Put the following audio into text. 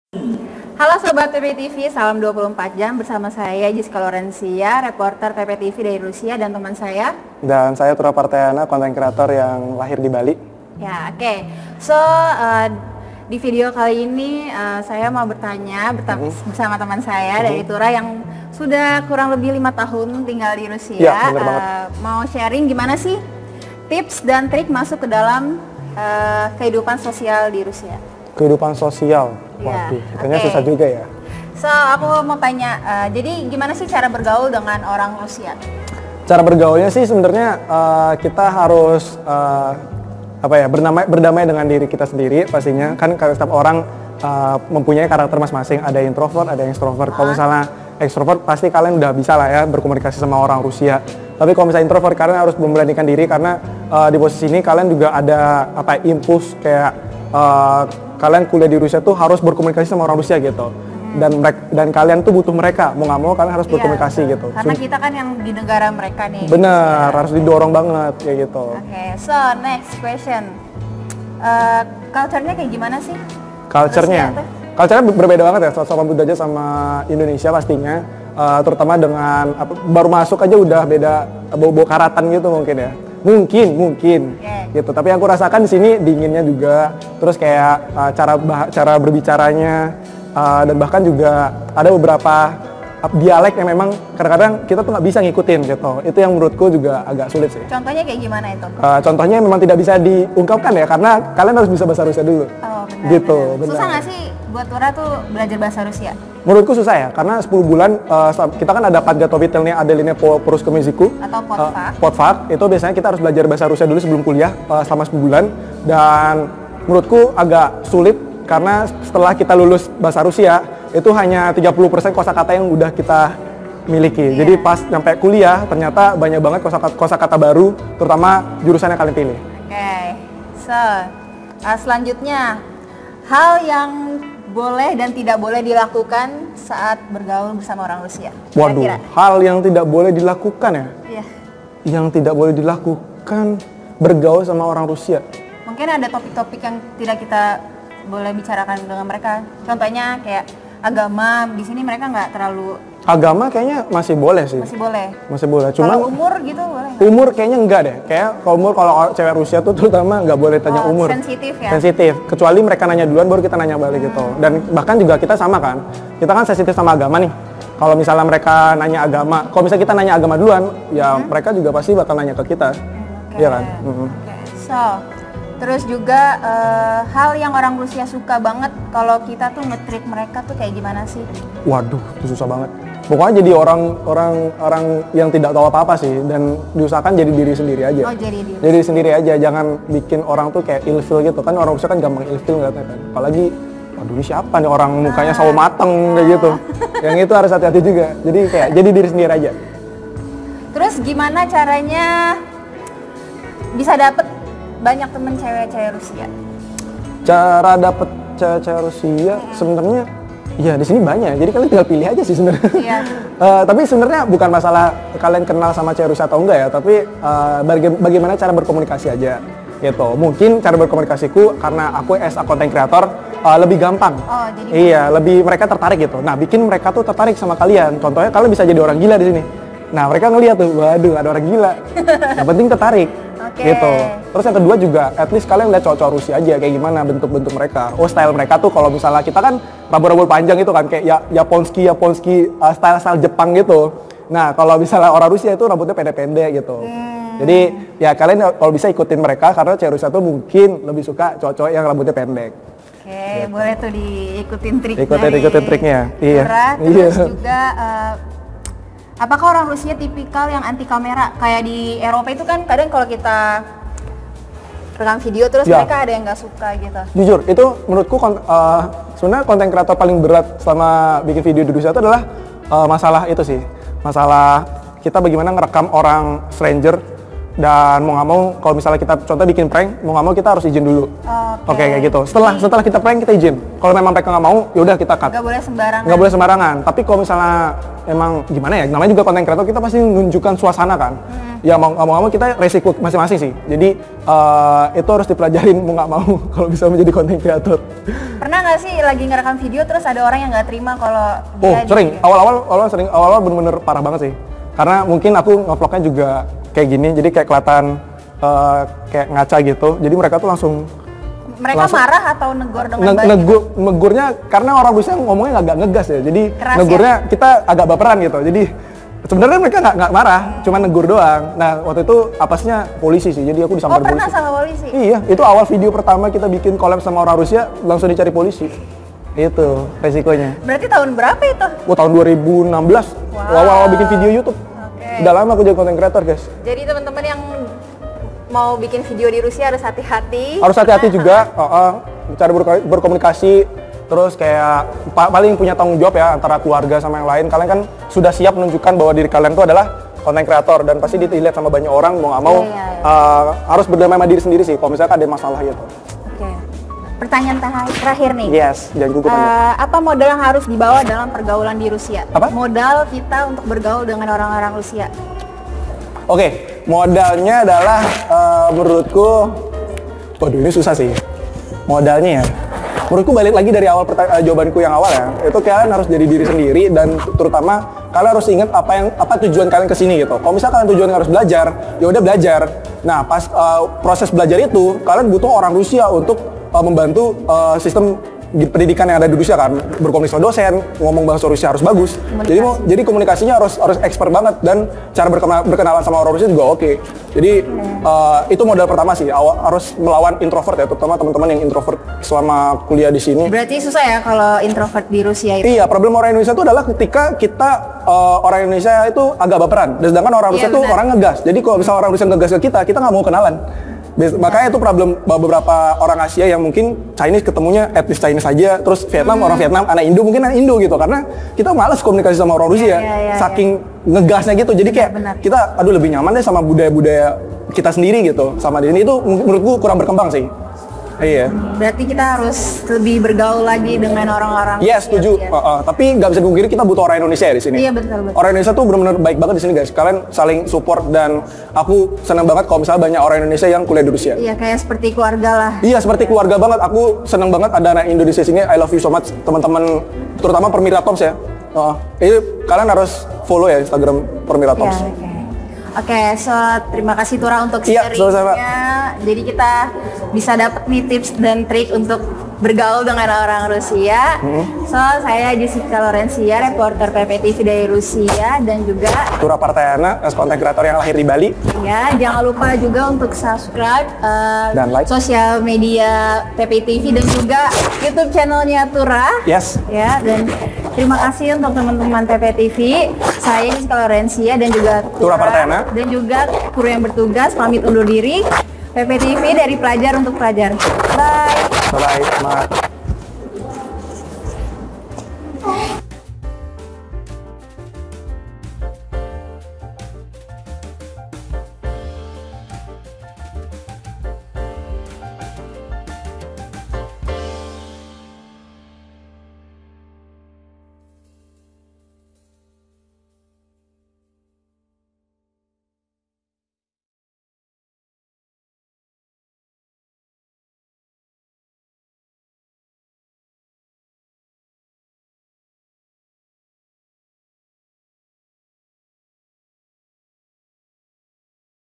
Halo Sobat PPTV, salam 24 jam bersama saya Jessica Lorencia, reporter PPTV dari Rusia dan teman saya. Dan saya Tura Partayana, konten kreator yang lahir di Bali. Ya, oke. So, di video kali ini saya mau bertanya bersama teman saya dari Tura yang sudah kurang lebih 5 tahun tinggal di Rusia. Ya, bener banget. Mau sharing gimana sih tips dan trik masuk ke dalam kehidupan sosial di Rusia. Kehidupan sosial, waduh, katanya susah juga ya. So, aku mau tanya, jadi gimana sih cara bergaul dengan orang Rusia? Cara bergaulnya sih sebenarnya kita harus berdamai dengan diri kita sendiri pastinya. Kan setiap orang mempunyai karakter masing-masing, ada introvert, ada extrovert. Kalau misalnya extrovert pasti kalian udah bisa lah ya berkomunikasi sama orang Rusia. Tapi kalau misalnya introvert kalian harus memberanikan diri karena di posisi ini kalian juga ada impuls kayak kalian kuliah di Rusia tuh harus berkomunikasi sama orang Rusia gitu. Dan kalian tuh butuh mereka, mau nggak mau kalian harus berkomunikasi gitu. Karena kita kan yang di negara mereka nih. Bener, harus didorong banget kayak gitu. Oke, so next question. Culture-nya kayak gimana sih? Culture-nya berbeda banget ya, 180 derajat sama Indonesia pastinya. Terutama dengan baru masuk aja udah beda, bau-bau karatan gitu mungkin ya. Mungkin gitu. Tapi aku rasakan di sini dinginnya juga, terus kayak cara berbicaranya dan bahkan juga ada beberapa dialek yang memang kadang-kadang kita tuh nggak bisa ngikutin gitu. Itu yang menurutku juga agak sulit sih. Contohnya kayak gimana itu? Contohnya memang tidak bisa diungkapkan ya, karena kalian harus bisa bahasa Rusia dulu. Oh, benar, gitu. Benar. Susah nggak sih buat Tura tuh belajar bahasa Rusia? Menurutku susah ya, karena 10 bulan kita kan ada подготовительные отделения по русскому языку atau podfak. Podfak itu biasanya kita harus belajar bahasa Rusia dulu sebelum kuliah selama 10 bulan, dan menurutku agak sulit karena setelah kita lulus bahasa Rusia itu hanya 30% kosakata yang udah kita miliki. Jadi pas sampai kuliah ternyata banyak banget kosakata baru, terutama jurusan yang kalian pilih. Oke. So, selanjutnya hal yang boleh dan tidak boleh dilakukan saat bergaul bersama orang Rusia. Waduh, Kira-kira. hal yang tidak boleh dilakukan ya? Iya. Yang tidak boleh dilakukan bergaul sama orang Rusia. Mungkin ada topik-topik yang tidak kita boleh bicarakan dengan mereka. Contohnya kayak agama, di sini mereka nggak terlalu. Agama kayaknya masih boleh sih. Masih boleh. Masih boleh. Cuma kalau umur gitu boleh nggak? Umur kayaknya enggak deh. Kayak kalau cewek Rusia tuh terutama nggak boleh tanya umur. Sensitif ya. Sensitif. Kecuali mereka nanya duluan baru kita nanya balik gitu. Dan bahkan juga kita sama kan. Kita kan sensitif sama agama nih. Kalau misalnya mereka nanya agama, kalau misalnya kita nanya agama duluan, ya mereka juga pasti bakal nanya ke kita. Iya kan? So, terus juga hal yang orang Rusia suka banget kalau kita tuh nge-treat mereka tuh kayak gimana sih? Waduh, itu susah banget. Pokoknya jadi orang yang tidak tahu apa-apa sih, dan diusahakan jadi diri sendiri aja. Oh, jadi diri sendiri aja, jangan bikin orang tuh kayak ilfil gitu kan. Orang Rusia kan gampang ilfil katanya kan. Apalagi waduh ini siapa nih orang mukanya sawo mateng kayak gitu. Yang itu harus hati-hati juga. Jadi kayak jadi diri sendiri aja. Terus gimana caranya bisa dapet banyak temen cewek-cewek Rusia? Cara dapet cewek-cewek Rusia sebenarnya ya di sini banyak. Jadi kalian tinggal pilih aja sih sebenarnya. Iya. Tapi sebenarnya bukan masalah kalian kenal sama cewek Rusia atau enggak ya, tapi bagaimana cara berkomunikasi aja gitu. Mungkin cara berkomunikasiku karena aku as a content creator lebih gampang. Oh, jadi iya, lebih mereka tertarik gitu. Nah, bikin mereka tuh tertarik sama kalian. Contohnya kalian bisa jadi orang gila di sini. Nah, mereka ngeliat tuh, waduh ada orang gila. Yang penting tertarik. Gitu. Terus yang kedua juga, at least kalian lihat cowok-cowok Rusia aja kayak gimana bentuk-bentuk mereka. Oh, style mereka tuh kalau misalnya kita kan rambut-rambut panjang itu kan kayak Japonski style Jepang gitu. Nah, kalau misalnya orang Rusia itu rambutnya pendek-pendek gitu. Jadi ya kalian kalau bisa ikutin mereka karena cewek Rusia tuh mungkin lebih suka cowok-cowok yang rambutnya pendek. Oke, boleh tuh diikutin triknya. Ikutin triknya. Iya. Terus juga apakah orang Rusia tipikal yang anti kamera? Kayak di Eropa itu kan kadang kalau kita rekam video terus mereka ada yang nggak suka gitu. Jujur, itu menurutku sebenarnya konten kreator paling berat selama bikin video di Rusia itu adalah masalah itu sih. Masalah kita bagaimana ngerekam orang stranger Dan mau nggak mau, kalau misalnya kita contoh bikin prank, mau nggak mau kita harus izin dulu. Oke, kayak gitu. Setelah kita prank kita izin. Kalau memang mereka nggak mau, ya udah kita cut. Nggak boleh sembarangan. Nggak boleh sembarangan. Tapi kalau misalnya emang gimana ya, namanya juga konten kreator, kita pasti menunjukkan suasana kan. Ya mau nggak mau kita resiko masing-masing sih. Jadi itu harus dipelajarin mau nggak mau kalau bisa menjadi konten kreator. Pernah nggak sih lagi ngerekam video terus ada orang yang nggak terima kalau sering. Awal-awal bener-bener parah banget sih. Karena mungkin aku ngevlognya juga kayak gini, jadi kayak kelihatan kayak ngaca gitu. Jadi mereka tuh langsung marah atau negor dengan baik? Negurnya karena orang Rusia ngomongnya agak ngegas ya. Jadi keras negurnya ya? Kita agak baperan gitu. Jadi sebenarnya mereka nggak marah, cuma negur doang. Nah waktu itu apesnya polisi sih. Jadi aku disamper polisi. Pernah sama polisi? Iya, itu awal video pertama kita bikin collab sama orang Rusia, langsung dicari polisi. Itu resikonya. Berarti tahun berapa itu? Tahun 2016. Awal-awal bikin video YouTube. Udah lama aku jadi content creator, guys. Jadi teman-teman yang mau bikin video di Rusia harus hati-hati. Harus hati-hati juga, cara berkomunikasi, terus kayak paling punya tanggung jawab ya antara keluarga sama yang lain. Kalian kan sudah siap menunjukkan bahwa diri kalian itu adalah content creator dan pasti dilihat sama banyak orang, mau nggak mau harus berdamai sama diri sendiri sih. Kalau misalnya ada masalah gitu. Pertanyaan terakhir nih. Yes, jangan gugup apa modal yang harus dibawa dalam pergaulan di Rusia? Apa? Modal kita untuk bergaul dengan orang-orang Rusia. Oke, modalnya adalah menurutku, waduh ini susah sih. Modalnya ya, menurutku balik lagi dari awal jawabanku yang awal ya. Itu kalian harus jadi diri sendiri dan terutama kalian harus ingat apa tujuan kalian kesini gitu. Kalau misalnya kalian tujuan harus belajar, ya udah belajar. Nah pas proses belajar itu kalian butuh orang Rusia untuk membantu sistem pendidikan yang ada di Rusia kan, berkomunikasi sama dosen, ngomong bahasa Rusia harus bagus. Jadi komunikasinya harus expert banget dan cara berkenalan sama orang Rusia juga oke. Jadi itu modal pertama sih, harus melawan introvert ya, terutama teman-teman yang introvert selama kuliah di sini. Berarti susah ya kalau introvert di Rusia itu? Iya, problem orang Indonesia itu adalah ketika kita orang Indonesia itu agak baperan, dan sedangkan orang Rusia itu orang ngegas. Jadi kalau misalnya orang Rusia ngegas ke kita nggak mau kenalan. Makanya itu problem beberapa orang Asia yang mungkin Chinese ketemunya etnis Chinese aja, terus Vietnam orang Vietnam, anak Indo mungkin anak Indo gitu, karena kita malas komunikasi sama orang Rusia, saking ngegasnya gitu. Jadi kayak kita lebih nyaman deh sama budaya-budaya kita sendiri gitu, sama di sini itu menurutku kurang berkembang sih. Iya. Berarti kita harus lebih bergaul lagi dengan orang-orang. Yes, setuju. Tapi nggak bisa dipungkiri kita butuh orang Indonesia ya di sini. Iya betul. Orang Indonesia tuh benar-benar baik banget di sini guys. Kalian saling support dan aku senang banget kalau misalnya banyak orang Indonesia yang kuliah di Rusia. Iya, kayak seperti keluarga lah. Iya, seperti keluarga banget. Aku senang banget ada anak Indonesia sini. I love you so much teman-teman, terutama Permira Toms ya. Ini kalian harus follow ya Instagram Permira Toms. Oke, so terima kasih Tura untuk sharingnya. Jadi kita bisa dapat nih tips dan trik untuk bergaul dengan orang Rusia. So, saya Jessica Lorencia, reporter PPTV dari Rusia, dan juga Tura Partayana, content creator yang lahir di Bali. Ya, jangan lupa juga untuk subscribe dan like sosial media PPTV dan juga YouTube channelnya Tura. Yes. Ya, dan terima kasih untuk teman-teman PPTV. Saya Jessica Lorencia dan juga Tura Partayana dan juga kru yang bertugas pamit undur diri. PPTV dari pelajar untuk pelajar. Bye. Bye. Semangat.